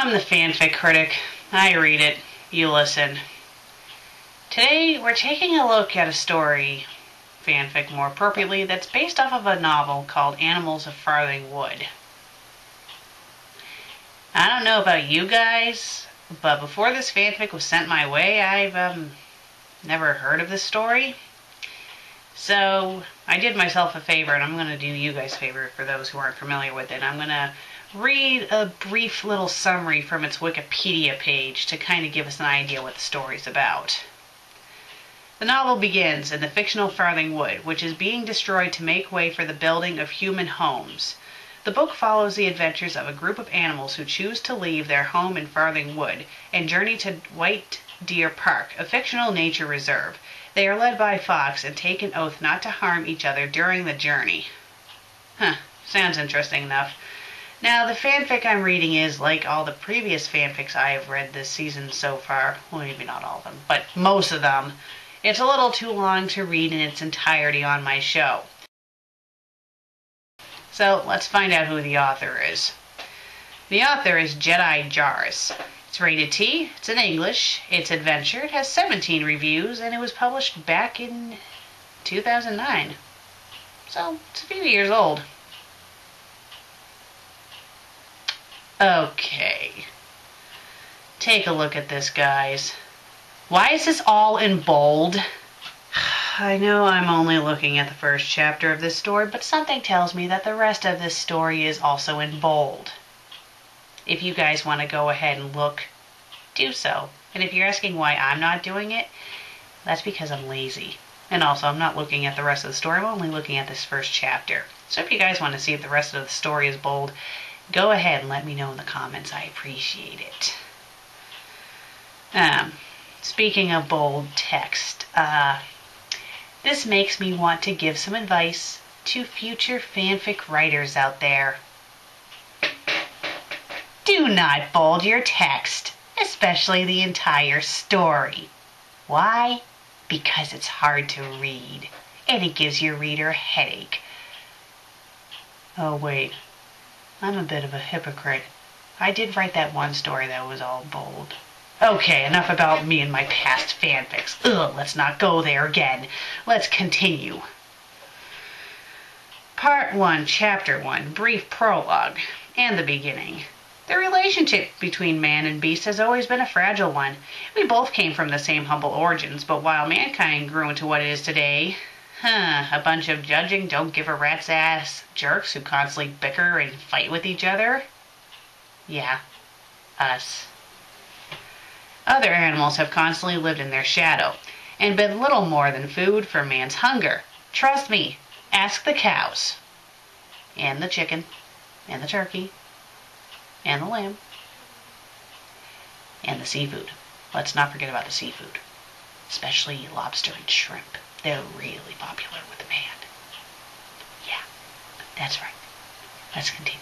I'm the FanFic Critic. I read it, you listen. Today we're taking a look at a story, fanfic more appropriately, that's based off of a novel called Animals of Farthing Wood. I don't know about you guys, but before this fanfic was sent my way, I've never heard of this story. So I did myself a favor, and I'm going to do you guys a favor for those who aren't familiar with it. I'm going to read a brief little summary from its Wikipedia page to kind of give us an idea what the story's about. The novel begins in the fictional Farthing Wood, which is being destroyed to make way for the building of human homes. The book follows the adventures of a group of animals who choose to leave their home in Farthing Wood and journey to White Deer Park, a fictional nature reserve. They are led by Fox and take an oath not to harm each other during the journey. Sounds interesting enough. Now, the fanfic I'm reading is like all the previous fanfics I have read this season so far. Well, maybe not all of them, but most of them. It's a little too long to read in its entirety on my show. So, let's find out who the author is. The author is Jedi Jarvis. It's rated T, it's in English, it's adventure, it has 17 reviews, and it was published back in 2009. So, it's a few years old. Okay. Take a look at this, guys. Why is this all in bold? I know I'm only looking at the first chapter of this story, but something tells me that the rest of this story is also in bold. If you guys want to go ahead and look, do so. And if you're asking why I'm not doing it, that's because I'm lazy. And also, I'm not looking at the rest of the story, I'm only looking at this first chapter. So if you guys want to see if the rest of the story is bold, go ahead and let me know in the comments. I appreciate it. Speaking of bold text, this makes me want to give some advice to future fanfic writers out there. Do not bold your text, especially the entire story. Why? Because it's hard to read, and it gives your reader a headache. Oh wait, I'm a bit of a hypocrite. I did write that one story that was all bold. Okay, enough about me and my past fanfics. Let's not go there again. Let's continue. Part 1, Chapter 1, Brief Prologue, and the Beginning. The relationship between man and beast has always been a fragile one. We both came from the same humble origins, but while mankind grew into what it is today, a bunch of judging, don't give a rat's ass jerks who constantly bicker and fight with each other. Yeah, us. Other animals have constantly lived in their shadow and been little more than food for man's hunger. Trust me, ask the cows, and the chicken, and the turkey, and the lamb, and the seafood. Let's not forget about the seafood, especially lobster and shrimp. They're really popular with the man. Yeah, that's right. Let's continue.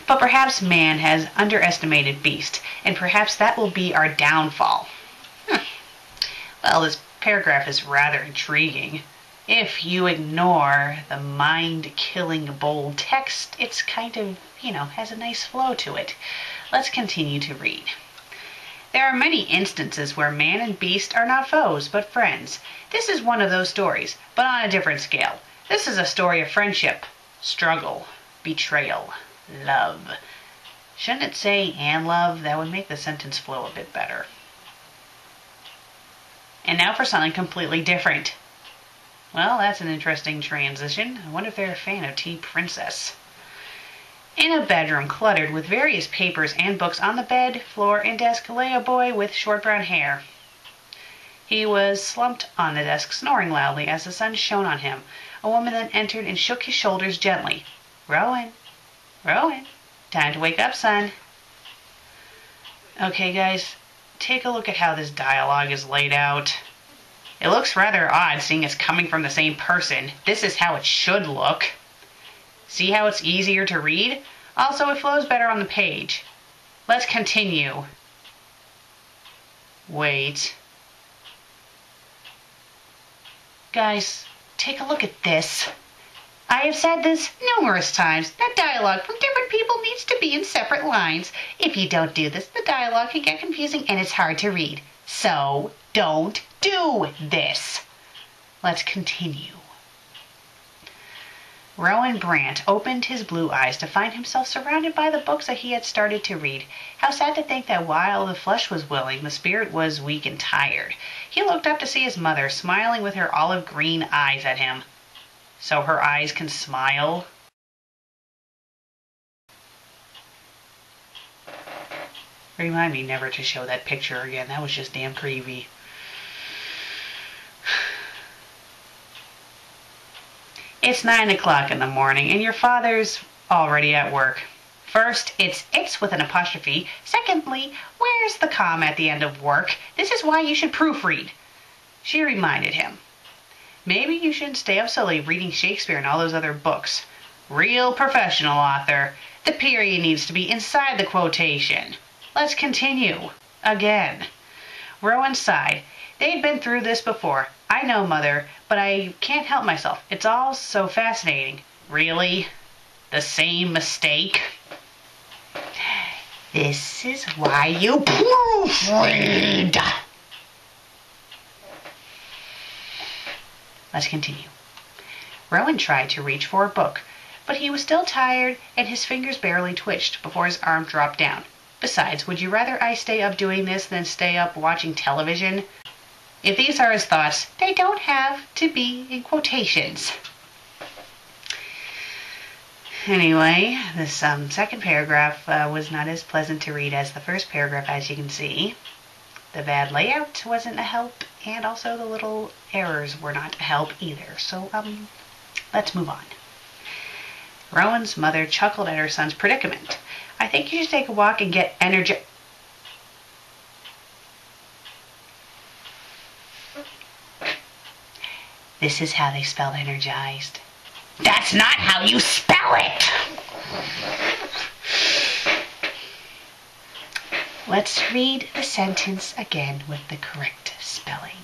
But perhaps man has underestimated beast, and perhaps that will be our downfall. Well, this paragraph is rather intriguing. If you ignore the mind-killing bold text, it's kind of, has a nice flow to it. Let's continue to read. There are many instances where man and beast are not foes, but friends. This is one of those stories, but on a different scale. This is a story of friendship, struggle, betrayal, love. Shouldn't it say "and love"? That would make the sentence flow a bit better. And now for something completely different. Well, that's an interesting transition. I wonder if they're a fan of Tea Princess. In a bedroom cluttered with various papers and books on the bed, floor, and desk lay a boy with short brown hair. He was slumped on the desk, snoring loudly as the sun shone on him. A woman then entered and shook his shoulders gently. "Rowan, Rowan, time to wake up, son." Okay, guys, take a look at how this dialogue is laid out. It looks rather odd seeing it's coming from the same person. This is how it should look. See how it's easier to read? Also, it flows better on the page. Let's continue. Wait. Guys, take a look at this. I have said this numerous times, that dialogue from different people needs to be in separate lines. If you don't do this, the dialogue can get confusing and it's hard to read. So, don't do this. Let's continue. Rowan Brant opened his blue eyes to find himself surrounded by the books that he had started to read. How sad to think that while the flesh was willing, the spirit was weak and tired. He looked up to see his mother smiling with her olive green eyes at him. So her eyes can smile? Remind me never to show that picture again. That was just damn creepy. It's 9 o'clock in the morning and your father's already at work. First, it's with an apostrophe. Secondly, where's the comma at the end of work? This is why you should proofread. She reminded him. Maybe you shouldn't stay up so late reading Shakespeare and all those other books. Real professional author. The period needs to be inside the quotation. Let's continue. Again. Rowan sighed. They'd been through this before. I know, Mother, but I can't help myself. It's all so fascinating. Really? The same mistake? This is why you proofread. Let's continue. Rowan tried to reach for a book, but he was still tired and his fingers barely twitched before his arm dropped down. Besides, would you rather I stay up doing this than stay up watching television? If these are his thoughts, they don't have to be in quotations. Anyway, this second paragraph was not as pleasant to read as the first paragraph, as you can see. The bad layout wasn't a help, and also the little errors were not a help either. So, let's move on. Rowan's mother chuckled at her son's predicament. I think you should take a walk and get energy. This is how they spell energized. That's not how you spell it! Let's read the sentence again with the correct spelling.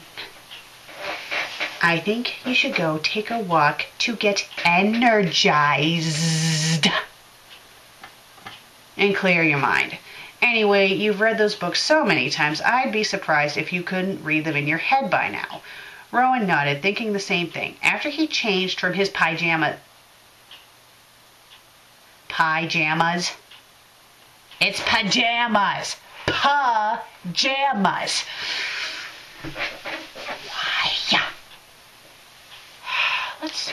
I think you should go take a walk to get energized and clear your mind. Anyway, you've read those books so many times, I'd be surprised if you couldn't read them in your head by now. Rowan nodded, thinking the same thing. After he changed from his pajamas. It's pajamas. Pajamas. Why? Let's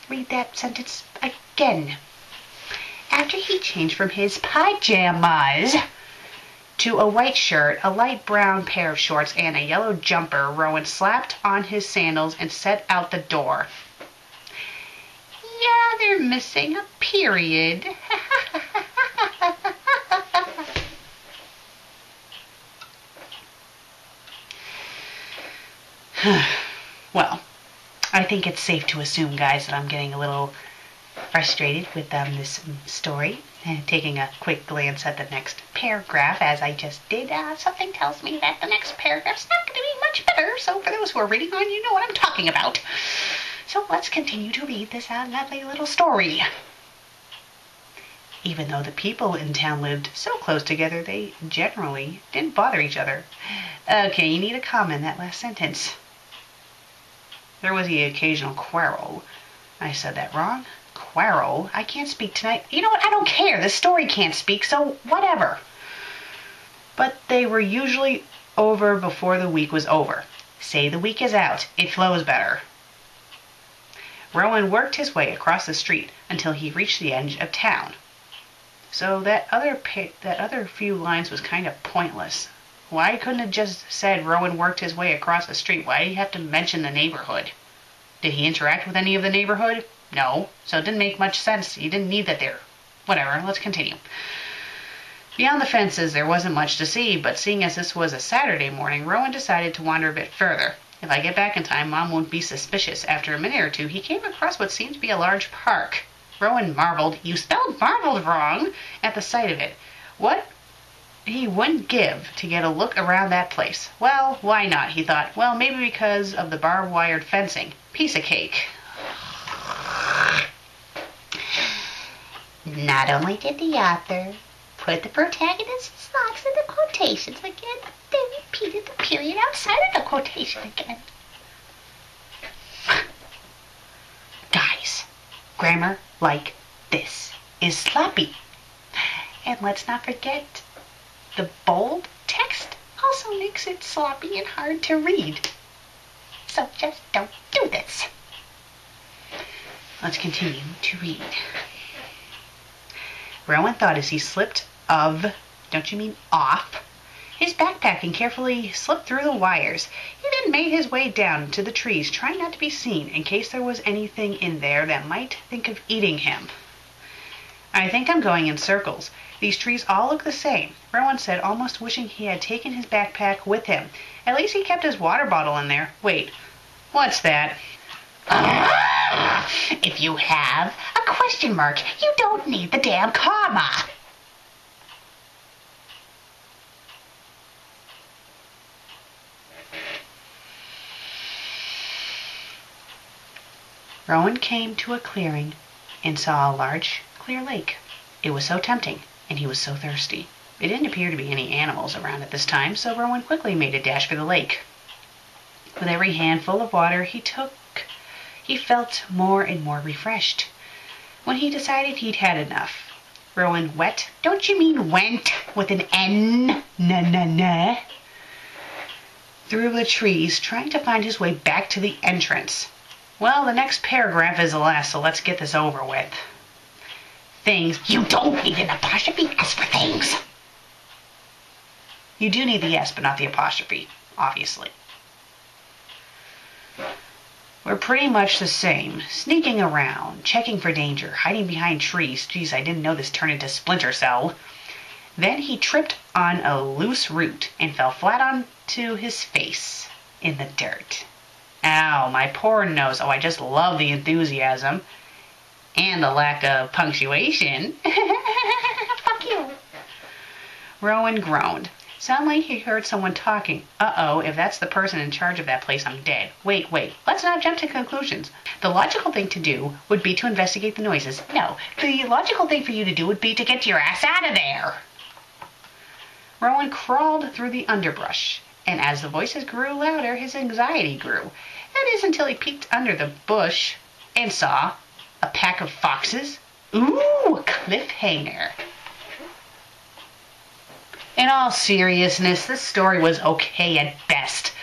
read that sentence again. After he changed from his pajamas to a white shirt, a light brown pair of shorts, and a yellow jumper, Rowan slapped on his sandals and set out the door. Yeah, they're missing a period. Well, I think it's safe to assume, guys, that I'm getting a little frustrated with this story. And taking a quick glance at the next paragraph, as I just did, something tells me that the next paragraph's not going to be much better. So for those who are reading on, you know what I'm talking about. So let's continue to read this lovely little story. Even though the people in town lived so close together, they generally didn't bother each other. Okay, you need a comma in that last sentence. There was the occasional quarrel. I said that wrong. Quarrel? I can't speak tonight. You know what? I don't care. The story can't speak, so whatever. But they were usually over before the week was over. Say the week is out. It flows better. Rowan worked his way across the street until he reached the edge of town. So that other few lines was kind of pointless. Why couldn't it just said Rowan worked his way across the street? Why did he have to mention the neighborhood? Did he interact with any of the neighborhood? No, so it didn't make much sense. You didn't need that there. Whatever, let's continue. Beyond the fences, there wasn't much to see, but seeing as this was a Saturday morning, Rowan decided to wander a bit further. If I get back in time, Mom won't be suspicious. After a minute or two, he came across what seemed to be a large park. Rowan marveled. You spelled marveled wrong at the sight of it. What he wouldn't give to get a look around that place. Well, why not, he thought. Well, maybe because of the barbed wired fencing. Piece of cake. Not only did the author put the protagonist's thoughts in the quotations again, they repeated the period outside of the quotation again. Guys, grammar like this is sloppy. And let's not forget, the bold text also makes it sloppy and hard to read. So just don't do this. Let's continue to read. Rowan thought as he slipped don't you mean off, his backpack and carefully slipped through the wires. He then made his way down to the trees, trying not to be seen in case there was anything in there that might think of eating him. I think I'm going in circles. These trees all look the same, Rowan said, almost wishing he had taken his backpack with him. At least he kept his water bottle in there. Wait, what's that? If you have a question mark, you don't need the damn comma. Rowan came to a clearing and saw a large, clear lake. It was so tempting, and he was so thirsty. There didn't appear to be any animals around at this time, so Rowan quickly made a dash for the lake. With every handful of water he took, he felt more and more refreshed. When he decided he'd had enough, Rowan don't you mean went, with an N, na, through the trees, trying to find his way back to the entrance. Well, the next paragraph is the last, so let's get this over with. Things. You don't need an apostrophe S for things. You do need the S, but not the apostrophe, obviously. We're pretty much the same. Sneaking around, checking for danger, hiding behind trees. Geez, I didn't know this turned into Splinter Cell. Then he tripped on a loose root and fell flat onto his face in the dirt. Ow, my poor nose. Oh, I just love the enthusiasm. And the lack of punctuation. Fuck you. Rowan groaned. Sounded like he heard someone talking. Uh-oh, if that's the person in charge of that place, I'm dead. Wait, let's not jump to conclusions. The logical thing to do would be to investigate the noises. No, the logical thing for you to do would be to get your ass out of there. Rowan crawled through the underbrush, and as the voices grew louder, his anxiety grew. That is until he peeked under the bush and saw a pack of foxes. Ooh, a cliffhanger. In all seriousness, this story was okay at best.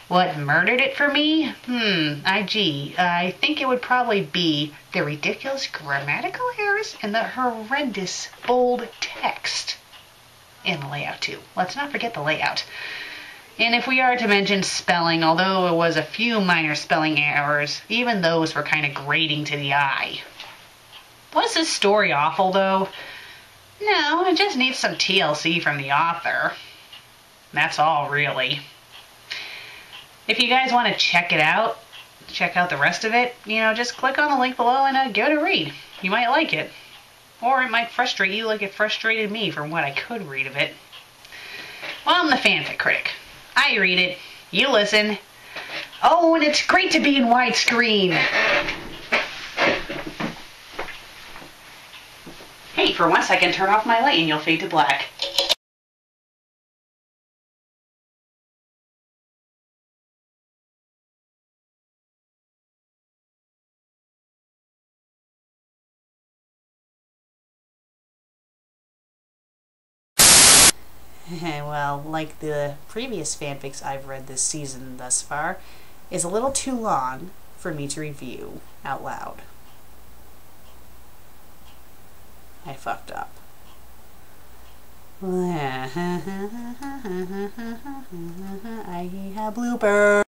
What murdered it for me? I think it would probably be the ridiculous grammatical errors and the horrendous bold text. And the layout, too. Let's not forget the layout. And if we are to mention spelling, although it was a few minor spelling errors, even those were kind of grating to the eye. Was this story awful, though? No, it just needs some TLC from the author. That's all, really. If you guys want to check it out, check out the rest of it, just click on the link below and give it a read. You might like it. Or it might frustrate you like it frustrated me from what I could read of it. Well, I'm the FanFic Critic. I read it, you listen. Oh, and it's great to be in widescreen. Hey, for 1 second, turn off my light and you'll fade to black. Well, like the previous fanfics I've read this season thus far, is a little too long for me to review out loud. I fucked up. I have blooper.